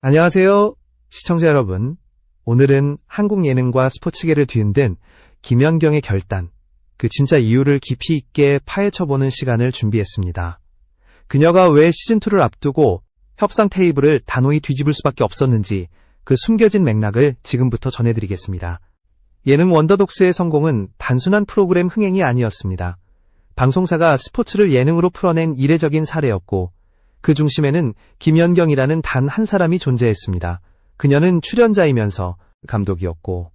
안녕하세요, 시청자 여러분. 오늘은 한국 예능과 스포츠계를 뒤흔든 김연경의 결단, 그 진짜 이유를 깊이 있게 파헤쳐보는 시간을 준비했습니다. 그녀가 왜 시즌2를 앞두고 협상 테이블을 단호히 뒤집을 수밖에 없었는지 그 숨겨진 맥락을 지금부터 전해드리겠습니다. 예능 원더독스의 성공은 단순한 프로그램 흥행이 아니었습니다. 방송사가 스포츠를 예능으로 풀어낸 이례적인 사례였고, 그 중심에는 김연경이라는 단 한 사람이 존재했습니다. 그녀는 출연자이면서 감독이었고,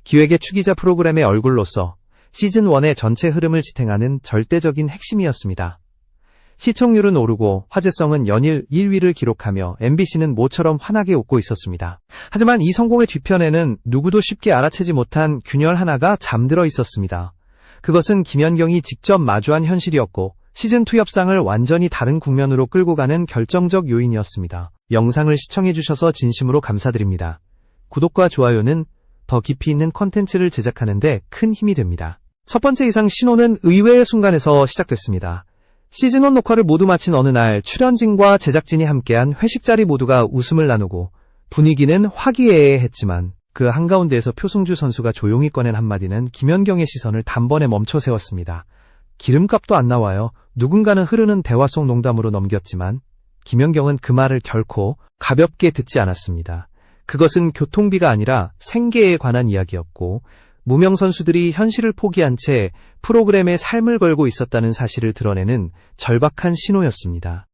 기획의 추기자 프로그램의 얼굴로서 시즌1의 전체 흐름을 지탱하는 절대적인 핵심이었습니다. 시청률은 오르고 화제성은 연일 1위를 기록하며 MBC는 모처럼 환하게 웃고 있었습니다. 하지만 이 성공의 뒤편에는 누구도 쉽게 알아채지 못한 균열 하나가 잠들어 있었습니다. 그것은 김연경이 직접 마주한 현실이었고, 시즌2 협상을 완전히 다른 국면으로 끌고 가는 결정적 요인이었습니다. 영상을 시청해주셔서 진심으로 감사드립니다. 구독과 좋아요는 더 깊이 있는 콘텐츠를 제작하는 데 큰 힘이 됩니다. 첫 번째 이상 신호는 의외의 순간에서 시작됐습니다. 시즌1 녹화를 모두 마친 어느 날, 출연진과 제작진이 함께한 회식 자리 모두가 웃음을 나누고 분위기는 화기애애했지만 그 한가운데에서 표승주 선수가 조용히 꺼낸 한마디는 김연경의 시선을 단번에 멈춰 세웠습니다. 기름값도 안 나와요. 누군가는 흐르는 대화 속 농담으로 넘겼지만 김연경은 그 말을 결코 가볍게 듣지 않았습니다. 그것은 교통비가 아니라 생계에 관한 이야기였고, 무명 선수들이 현실을 포기한 채 프로그램에 삶을 걸고 있었다는 사실을 드러내는 절박한 신호였습니다.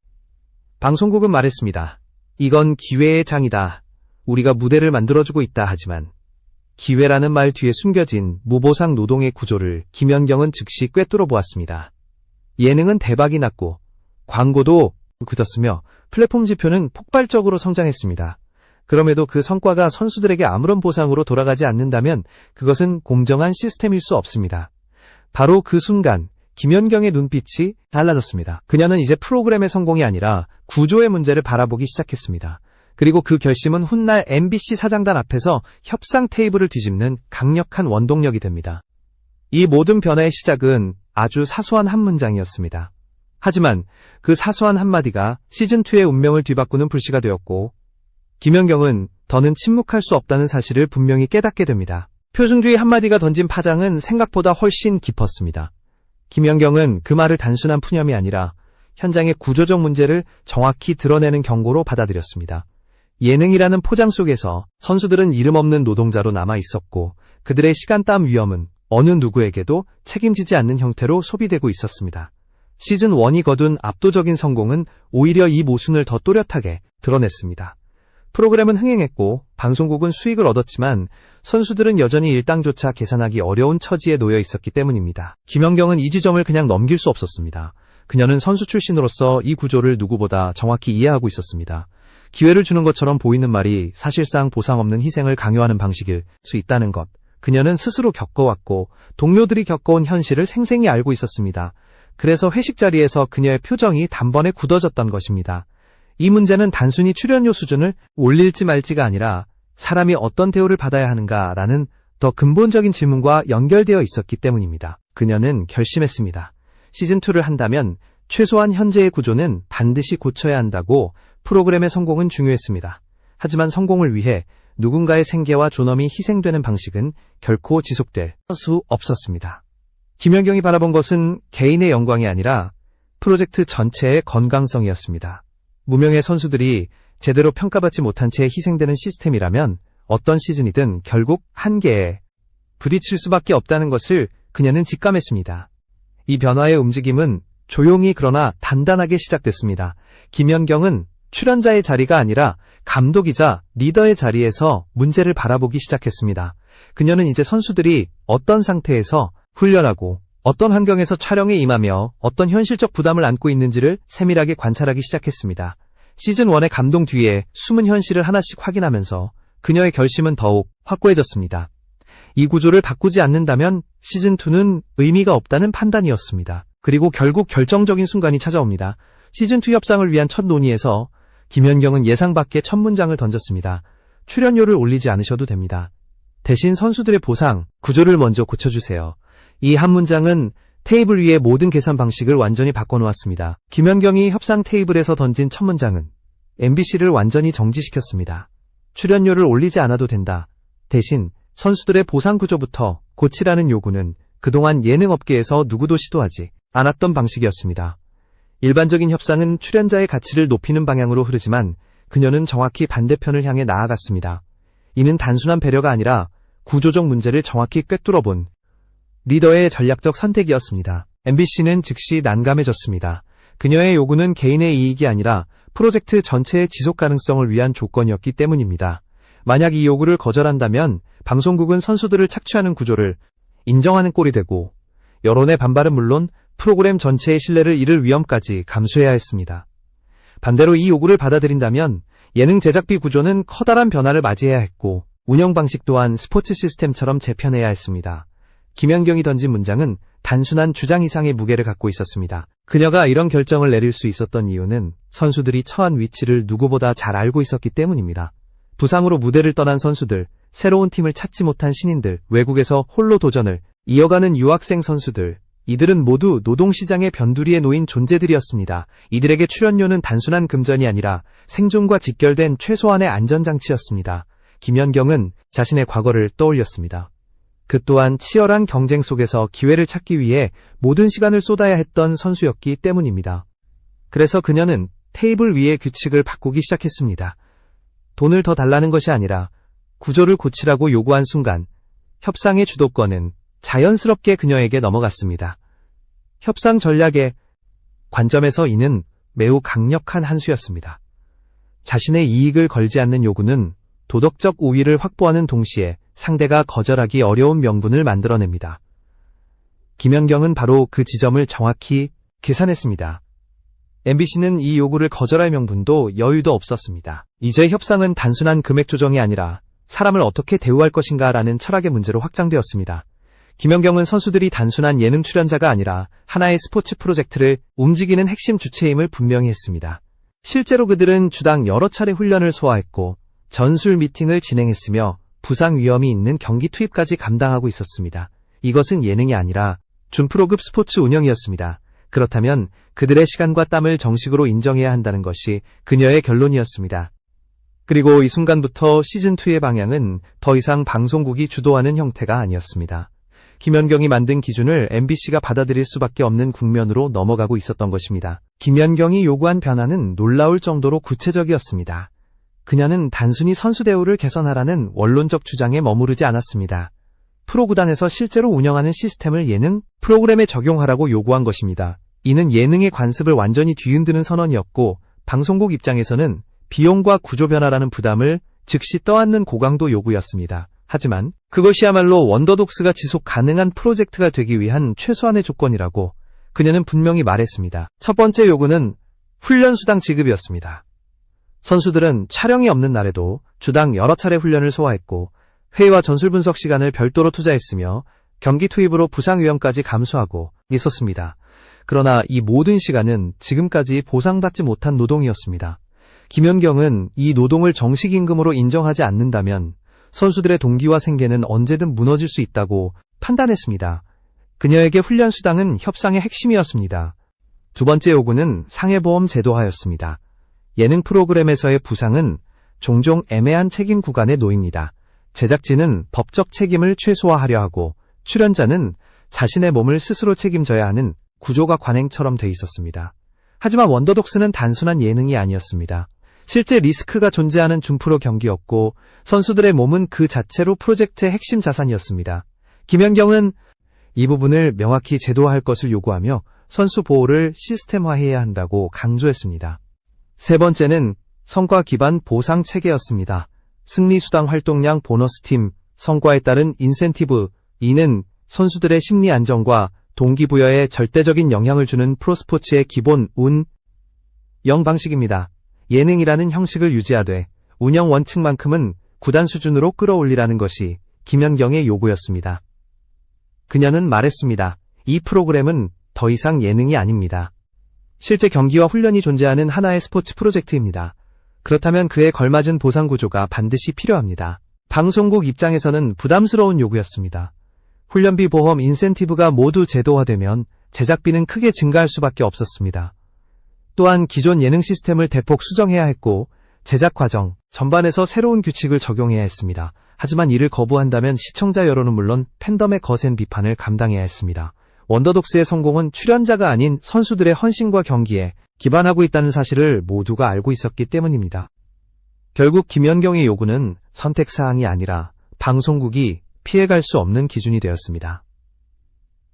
방송국은 말했습니다. 이건 기회의 장이다. 우리가 무대를 만들어주고 있다. 하지만 기회라는 말 뒤에 숨겨진 무보상 노동의 구조를 김연경은 즉시 꿰뚫어 보았습니다. 예능은 대박이 났고 광고도 굳었으며 플랫폼 지표는 폭발적으로 성장했습니다. 그럼에도 그 성과가 선수들에게 아무런 보상으로 돌아가지 않는다면 그것은 공정한 시스템일 수 없습니다. 바로 그 순간 김연경의 눈빛이 달라졌습니다. 그녀는 이제 프로그램의 성공이 아니라 구조의 문제를 바라보기 시작했습니다. 그리고 그 결심은 훗날 MBC 사장단 앞에서 협상 테이블을 뒤집는 강력한 원동력이 됩니다. 이 모든 변화의 시작은 아주 사소한 한 문장이었습니다. 하지만 그 사소한 한마디가 시즌2의 운명을 뒤바꾸는 불씨가 되었고, 김연경은 더는 침묵할 수 없다는 사실을 분명히 깨닫게 됩니다. 표승주의 한마디가 던진 파장은 생각보다 훨씬 깊었습니다. 김연경은 그 말을 단순한 푸념이 아니라 현장의 구조적 문제를 정확히 드러내는 경고로 받아들였습니다. 예능이라는 포장 속에서 선수들은 이름 없는 노동자로 남아 있었고, 그들의 시간 땀 위험은 어느 누구에게도 책임지지 않는 형태로 소비되고 있었습니다. 시즌1이 거둔 압도적인 성공은 오히려 이 모순을 더 또렷하게 드러냈습니다. 프로그램은 흥행했고 방송국은 수익을 얻었지만 선수들은 여전히 일당조차 계산하기 어려운 처지에 놓여 있었기 때문입니다. 김연경은 이 지점을 그냥 넘길 수 없었습니다. 그녀는 선수 출신으로서 이 구조를 누구보다 정확히 이해하고 있었습니다. 기회를 주는 것처럼 보이는 말이 사실상 보상 없는 희생을 강요하는 방식일 수 있다는 것. 그녀는 스스로 겪어왔고 동료들이 겪어온 현실을 생생히 알고 있었습니다. 그래서 회식 자리에서 그녀의 표정이 단번에 굳어졌던 것입니다. 이 문제는 단순히 출연료 수준을 올릴지 말지가 아니라 사람이 어떤 대우를 받아야 하는가라는 더 근본적인 질문과 연결되어 있었기 때문입니다. 그녀는 결심했습니다. 시즌2를 한다면 최소한 현재의 구조는 반드시 고쳐야 한다고. 프로그램의 성공은 중요했습니다. 하지만 성공을 위해 누군가의 생계와 존엄이 희생되는 방식은 결코 지속될 수 없었습니다. 김연경이 바라본 것은 개인의 영광이 아니라 프로젝트 전체의 건강성이었습니다. 무명의 선수들이 제대로 평가받지 못한 채 희생되는 시스템이라면 어떤 시즌이든 결국 한계에 부딪힐 수밖에 없다는 것을 그녀는 직감했습니다. 이 변화의 움직임은 조용히 그러나 단단하게 시작됐습니다. 김연경은 출연자의 자리가 아니라 감독이자 리더의 자리에서 문제를 바라보기 시작했습니다. 그녀는 이제 선수들이 어떤 상태에서 훈련하고 어떤 환경에서 촬영에 임하며 어떤 현실적 부담을 안고 있는지를 세밀하게 관찰하기 시작했습니다. 시즌1의 감동 뒤에 숨은 현실을 하나씩 확인하면서 그녀의 결심은 더욱 확고해졌습니다. 이 구조를 바꾸지 않는다면 시즌2는 의미가 없다는 판단이었습니다. 그리고 결국 결정적인 순간이 찾아옵니다. 시즌2 협상을 위한 첫 논의에서 김연경은 예상 밖의 첫 문장을 던졌습니다. 출연료를 올리지 않으셔도 됩니다. 대신 선수들의 보상, 구조를 먼저 고쳐주세요. 이 한 문장은 테이블 위의 모든 계산 방식을 완전히 바꿔놓았습니다. 김연경이 협상 테이블에서 던진 첫 문장은 MBC를 완전히 정지시켰습니다. 출연료를 올리지 않아도 된다. 대신 선수들의 보상 구조부터 고치라는 요구는 그동안 예능업계에서 누구도 시도하지 않았던 방식이었습니다. 일반적인 협상은 출연자의 가치를 높이는 방향으로 흐르지만 그녀는 정확히 반대편을 향해 나아갔습니다. 이는 단순한 배려가 아니라 구조적 문제를 정확히 꿰뚫어본 리더의 전략적 선택이었습니다. MBC는 즉시 난감해졌습니다. 그녀의 요구는 개인의 이익이 아니라 프로젝트 전체의 지속 가능성을 위한 조건이었기 때문입니다. 만약 이 요구를 거절한다면 방송국은 선수들을 착취하는 구조를 인정하는 꼴이 되고 여론의 반발은 물론 프로그램 전체의 신뢰를 잃을 위험까지 감수해야 했습니다. 반대로 이 요구를 받아들인다면 예능 제작비 구조는 커다란 변화를 맞이해야 했고 운영 방식 또한 스포츠 시스템처럼 재편해야 했습니다. 김연경이 던진 문장은 단순한 주장 이상의 무게를 갖고 있었습니다. 그녀가 이런 결정을 내릴 수 있었던 이유는 선수들이 처한 위치를 누구보다 잘 알고 있었기 때문입니다. 부상으로 무대를 떠난 선수들, 새로운 팀을 찾지 못한 신인들, 외국에서 홀로 도전을 이어가는 유학생 선수들, 이들은 모두 노동시장의 변두리에 놓인 존재들이었습니다. 이들에게 출연료는 단순한 금전이 아니라 생존과 직결된 최소한의 안전장치였습니다. 김연경은 자신의 과거를 떠올렸습니다. 그 또한 치열한 경쟁 속에서 기회를 찾기 위해 모든 시간을 쏟아야 했던 선수였기 때문입니다. 그래서 그녀는 테이블 위의 규칙을 바꾸기 시작했습니다. 돈을 더 달라는 것이 아니라 구조를 고치라고 요구한 순간 협상의 주도권은 자연스럽게 그녀에게 넘어갔습니다. 협상 전략의 관점에서 이는 매우 강력한 한 수였습니다. 자신의 이익을 걸지 않는 요구는 도덕적 우위를 확보하는 동시에 상대가 거절하기 어려운 명분을 만들어냅니다. 김연경은 바로 그 지점을 정확히 계산했습니다. MBC는 이 요구를 거절할 명분도 여유도 없었습니다. 이제 협상은 단순한 금액 조정이 아니라 사람을 어떻게 대우할 것인가라는 철학의 문제로 확장되었습니다. 김연경은 선수들이 단순한 예능 출연자가 아니라 하나의 스포츠 프로젝트를 움직이는 핵심 주체임을 분명히 했습니다. 실제로 그들은 주당 여러 차례 훈련을 소화했고 전술 미팅을 진행했으며 부상 위험이 있는 경기 투입까지 감당하고 있었습니다. 이것은 예능이 아니라 준프로급 스포츠 운영이었습니다. 그렇다면 그들의 시간과 땀을 정식으로 인정해야 한다는 것이 그녀의 결론이었습니다. 그리고 이 순간부터 시즌2의 방향은 더 이상 방송국이 주도하는 형태가 아니었습니다. 김연경이 만든 기준을 MBC가 받아들일 수밖에 없는 국면으로 넘어가고 있었던 것입니다. 김연경이 요구한 변화는 놀라울 정도로 구체적이었습니다. 그녀는 단순히 선수 대우를 개선하라는 원론적 주장에 머무르지 않았습니다. 프로구단에서 실제로 운영하는 시스템을 예능 프로그램에 적용하라고 요구한 것입니다. 이는 예능의 관습을 완전히 뒤흔드는 선언이었고 방송국 입장에서는 비용과 구조 변화라는 부담을 즉시 떠안는 고강도 요구였습니다. 하지만 그것이야말로 원더독스가 지속 가능한 프로젝트가 되기 위한 최소한의 조건이라고 그녀는 분명히 말했습니다. 첫 번째 요구는 훈련수당 지급이었습니다. 선수들은 촬영이 없는 날에도 주당 여러 차례 훈련을 소화했고 회의와 전술 분석 시간을 별도로 투자했으며 경기 투입으로 부상 위험까지 감수하고 있었습니다. 그러나 이 모든 시간은 지금까지 보상받지 못한 노동이었습니다. 김연경은 이 노동을 정식 임금으로 인정하지 않는다면 선수들의 동기와 생계는 언제든 무너질 수 있다고 판단했습니다. 그녀에게 훈련 수당은 협상의 핵심이었습니다. 두 번째 요구는 상해보험 제도화였습니다. 예능 프로그램에서의 부상은 종종 애매한 책임 구간에 놓입니다. 제작진은 법적 책임을 최소화하려 하고 출연자는 자신의 몸을 스스로 책임져야 하는 구조가 관행처럼 돼 있었습니다. 하지만 원더독스는 단순한 예능이 아니었습니다. 실제 리스크가 존재하는 준프로 경기였고 선수들의 몸은 그 자체로 프로젝트의 핵심 자산이었습니다. 김연경은 이 부분을 명확히 제도화할 것을 요구하며 선수 보호를 시스템화해야 한다고 강조했습니다. 세 번째는 성과 기반 보상 체계였습니다. 승리 수당 활동량 보너스팀, 성과에 따른 인센티브, 이는 선수들의 심리 안정과 동기부여에 절대적인 영향을 주는 프로스포츠의 기본 운영 방식입니다. 예능이라는 형식을 유지하되 운영 원칙만큼은 구단 수준으로 끌어올리라는 것이 김연경의 요구였습니다. 그녀는 말했습니다. 이 프로그램은 더 이상 예능이 아닙니다. 실제 경기와 훈련이 존재하는 하나의 스포츠 프로젝트입니다. 그렇다면 그에 걸맞은 보상 구조가 반드시 필요합니다. 방송국 입장에서는 부담스러운 요구였습니다. 훈련비, 보험, 인센티브가 모두 제도화되면 제작비는 크게 증가할 수밖에 없었습니다. 또한 기존 예능 시스템을 대폭 수정해야 했고 제작 과정 전반에서 새로운 규칙을 적용해야 했습니다. 하지만 이를 거부한다면 시청자 여론은 물론 팬덤의 거센 비판을 감당해야 했습니다. 원더독스의 성공은 출연자가 아닌 선수들의 헌신과 경기에 기반하고 있다는 사실을 모두가 알고 있었기 때문입니다. 결국 김연경의 요구는 선택사항이 아니라 방송국이 피해갈 수 없는 기준이 되었습니다.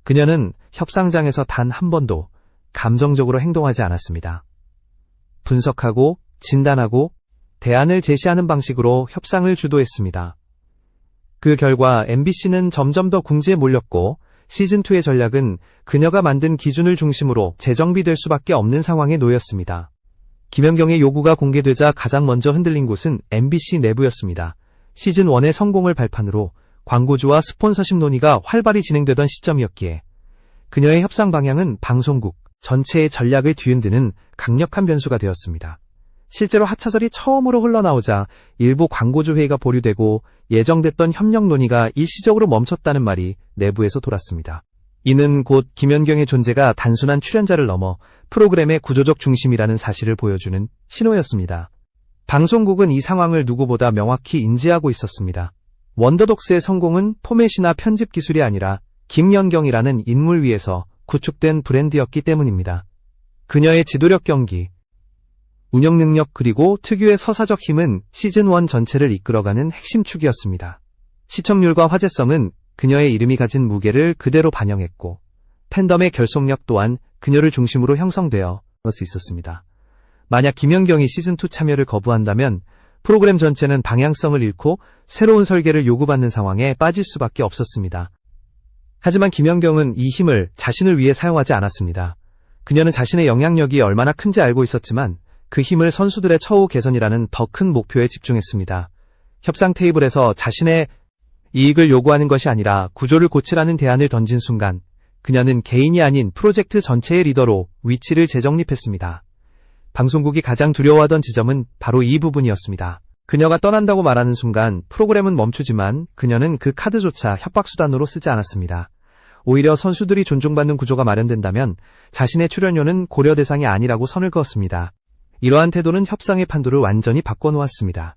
그녀는 협상장에서 단 한 번도 감정적으로 행동하지 않았습니다. 분석하고 진단하고 대안을 제시하는 방식으로 협상을 주도했습니다. 그 결과 MBC는 점점 더 궁지에 몰렸고 시즌2의 전략은 그녀가 만든 기준을 중심으로 재정비될 수밖에 없는 상황에 놓였습니다. 김연경의 요구가 공개되자 가장 먼저 흔들린 곳은 MBC 내부였습니다. 시즌1의 성공을 발판으로 광고주와 스폰서십 논의가 활발히 진행되던 시점이었기에 그녀의 협상 방향은 방송국 전체의 전략을 뒤흔드는 강력한 변수가 되었습니다. 실제로 하차설이 처음으로 흘러나오자 일부 광고주 회의가 보류되고 예정됐던 협력 논의가 일시적으로 멈췄다는 말이 내부에서 돌았습니다. 이는 곧 김연경의 존재가 단순한 출연자를 넘어 프로그램의 구조적 중심이라는 사실을 보여주는 신호였습니다. 방송국은 이 상황을 누구보다 명확히 인지하고 있었습니다. 원더독스의 성공은 포맷이나 편집 기술이 아니라 김연경이라는 인물 위에서 구축된 브랜드였기 때문입니다. 그녀의 지도력 경기, 운영 능력 그리고 특유의 서사적 힘은 시즌1 전체를 이끌어가는 핵심 축이었습니다. 시청률과 화제성은 그녀의 이름이 가진 무게를 그대로 반영했고 팬덤의 결속력 또한 그녀를 중심으로 형성되어 수 있었습니다. 만약 김연경이 시즌2 참여를 거부한다면 프로그램 전체는 방향성을 잃고 새로운 설계를 요구받는 상황에 빠질 수밖에 없었습니다. 하지만 김연경은 이 힘을 자신을 위해 사용하지 않았습니다. 그녀는 자신의 영향력이 얼마나 큰지 알고 있었지만 그 힘을 선수들의 처우 개선이라는 더 큰 목표에 집중했습니다. 협상 테이블에서 자신의 이익을 요구하는 것이 아니라 구조를 고치라는 대안을 던진 순간 그녀는 개인이 아닌 프로젝트 전체의 리더로 위치를 재정립했습니다. 방송국이 가장 두려워하던 지점은 바로 이 부분이었습니다. 그녀가 떠난다고 말하는 순간 프로그램은 멈추지만 그녀는 그 카드조차 협박수단으로 쓰지 않았습니다. 오히려 선수들이 존중받는 구조가 마련된다면 자신의 출연료는 고려 대상이 아니라고 선을 그었습니다. 이러한 태도는 협상의 판도를 완전히 바꿔놓았습니다.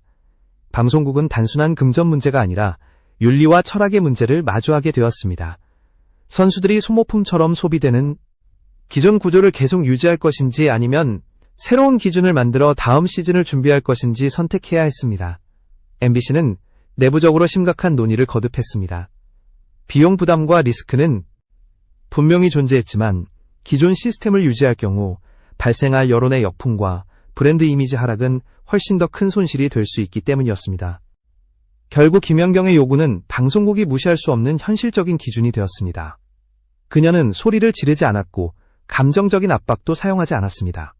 방송국은 단순한 금전 문제가 아니라 윤리와 철학의 문제를 마주하게 되었습니다. 선수들이 소모품처럼 소비되는 기존 구조를 계속 유지할 것인지 아니면 새로운 기준을 만들어 다음 시즌을 준비할 것인지 선택해야 했습니다. MBC는 내부적으로 심각한 논의를 거듭했습니다. 비용 부담과 리스크는 분명히 존재했지만 기존 시스템을 유지할 경우 발생할 여론의 역풍과 브랜드 이미지 하락은 훨씬 더 큰 손실이 될 수 있기 때문이었습니다. 결국 김연경의 요구는 방송국이 무시할 수 없는 현실적인 기준이 되었습니다. 그녀는 소리를 지르지 않았고 감정적인 압박도 사용하지 않았습니다.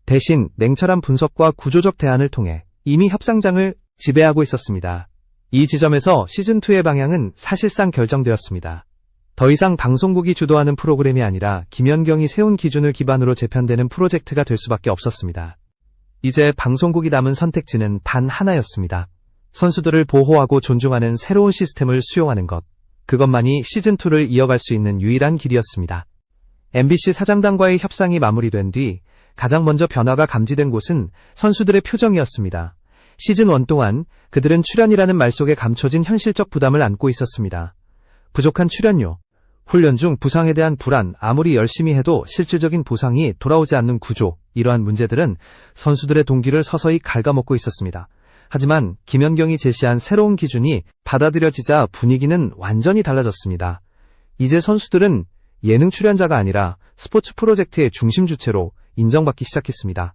대신 냉철한 분석과 구조적 대안을 통해 이미 협상장을 지배하고 있었습니다. 이 지점에서 시즌2의 방향은 사실상 결정되었습니다. 더 이상 방송국이 주도하는 프로그램이 아니라 김연경이 세운 기준을 기반으로 재편되는 프로젝트가 될 수밖에 없었습니다. 이제 방송국이 남은 선택지는 단 하나였습니다. 선수들을 보호하고 존중하는 새로운 시스템을 수용하는 것. 그것만이 시즌2를 이어갈 수 있는 유일한 길이었습니다. MBC 사장단과의 협상이 마무리된 뒤 가장 먼저 변화가 감지된 곳은 선수들의 표정이었습니다. 시즌1 동안 그들은 출연이라는 말 속에 감춰진 현실적 부담을 안고 있었습니다. 부족한 출연료, 훈련 중 부상에 대한 불안, 아무리 열심히 해도 실질적인 보상이 돌아오지 않는 구조, 이러한 문제들은 선수들의 동기를 서서히 갉아먹고 있었습니다. 하지만 김연경이 제시한 새로운 기준이 받아들여지자 분위기는 완전히 달라졌습니다. 이제 선수들은 예능 출연자가 아니라 스포츠 프로젝트의 중심 주체로 인정받기 시작했습니다.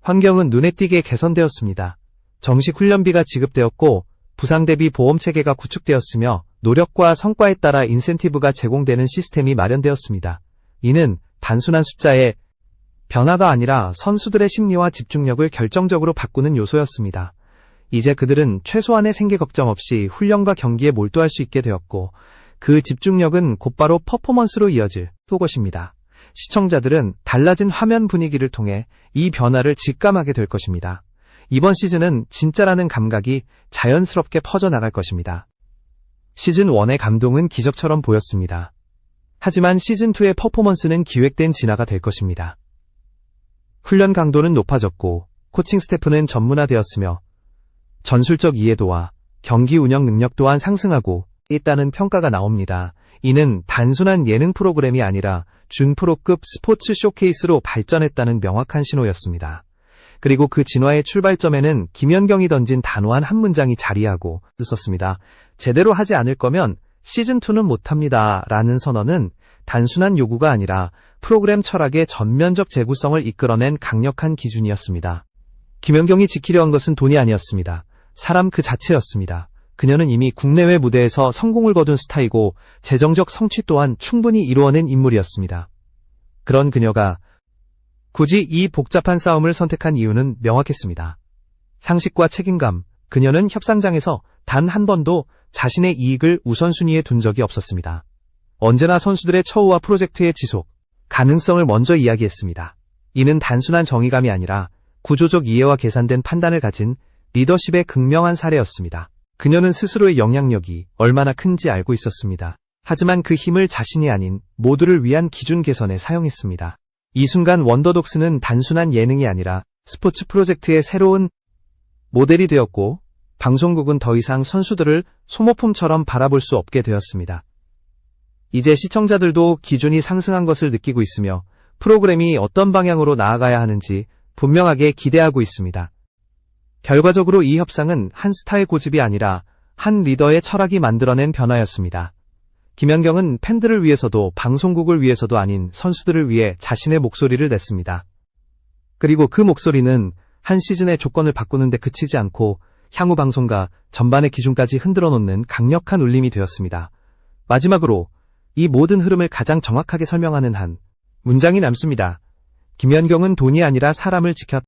환경은 눈에 띄게 개선되었습니다. 정식 훈련비가 지급되었고 부상 대비 보험 체계가 구축되었으며 노력과 성과에 따라 인센티브가 제공되는 시스템이 마련되었습니다. 이는 단순한 숫자의 변화가 아니라 선수들의 심리와 집중력을 결정적으로 바꾸는 요소였습니다. 이제 그들은 최소한의 생계 걱정 없이 훈련과 경기에 몰두할 수 있게 되었고 그 집중력은 곧바로 퍼포먼스로 이어질 것입니다. 시청자들은 달라진 화면 분위기를 통해 이 변화를 직감하게 될 것입니다. 이번 시즌은 진짜라는 감각이 자연스럽게 퍼져나갈 것입니다. 시즌1의 감동은 기적처럼 보였습니다. 하지만 시즌2의 퍼포먼스는 기획된 진화가 될 것입니다. 훈련 강도는 높아졌고 코칭 스태프는 전문화되었으며 전술적 이해도와 경기 운영 능력 또한 상승하고 있다는 평가가 나옵니다. 이는 단순한 예능 프로그램이 아니라 준프로급 스포츠 쇼케이스로 발전했다는 명확한 신호였습니다. 그리고 그 진화의 출발점에는 김연경이 던진 단호한 한 문장이 자리하고 있었습니다. 제대로 하지 않을 거면 시즌2는 못합니다. 라는 선언은 단순한 요구가 아니라 프로그램 철학의 전면적 재구성을 이끌어낸 강력한 기준이었습니다. 김연경이 지키려 한 것은 돈이 아니었습니다. 사람 그 자체였습니다. 그녀는 이미 국내외 무대에서 성공을 거둔 스타이고 재정적 성취 또한 충분히 이루어낸 인물이었습니다. 그런 그녀가 굳이 이 복잡한 싸움을 선택한 이유는 명확했습니다. 상식과 책임감, 그녀는 협상장에서 단 한 번도 자신의 이익을 우선순위에 둔 적이 없었습니다. 언제나 선수들의 처우와 프로젝트의 지속, 가능성을 먼저 이야기했습니다. 이는 단순한 정의감이 아니라 구조적 이해와 계산된 판단을 가진 리더십의 극명한 사례였습니다. 그녀는 스스로의 영향력이 얼마나 큰지 알고 있었습니다. 하지만 그 힘을 자신이 아닌 모두를 위한 기준 개선에 사용했습니다. 이 순간 원더독스는 단순한 예능이 아니라 스포츠 프로젝트의 새로운 모델이 되었고 방송국은 더 이상 선수들을 소모품처럼 바라볼 수 없게 되었습니다. 이제 시청자들도 기준이 상승한 것을 느끼고 있으며 프로그램이 어떤 방향으로 나아가야 하는지 분명하게 기대하고 있습니다. 결과적으로 이 협상은 한 스타의 고집이 아니라 한 리더의 철학이 만들어낸 변화였습니다. 김연경은 팬들을 위해서도 방송국을 위해서도 아닌 선수들을 위해 자신의 목소리를 냈습니다. 그리고 그 목소리는 한 시즌의 조건을 바꾸는 데 그치지 않고 향후 방송과 전반의 기준까지 흔들어 놓는 강력한 울림이 되었습니다. 마지막으로 이 모든 흐름을 가장 정확하게 설명하는 한 문장이 남습니다. 김연경은 돈이 아니라 사람을 지켰다.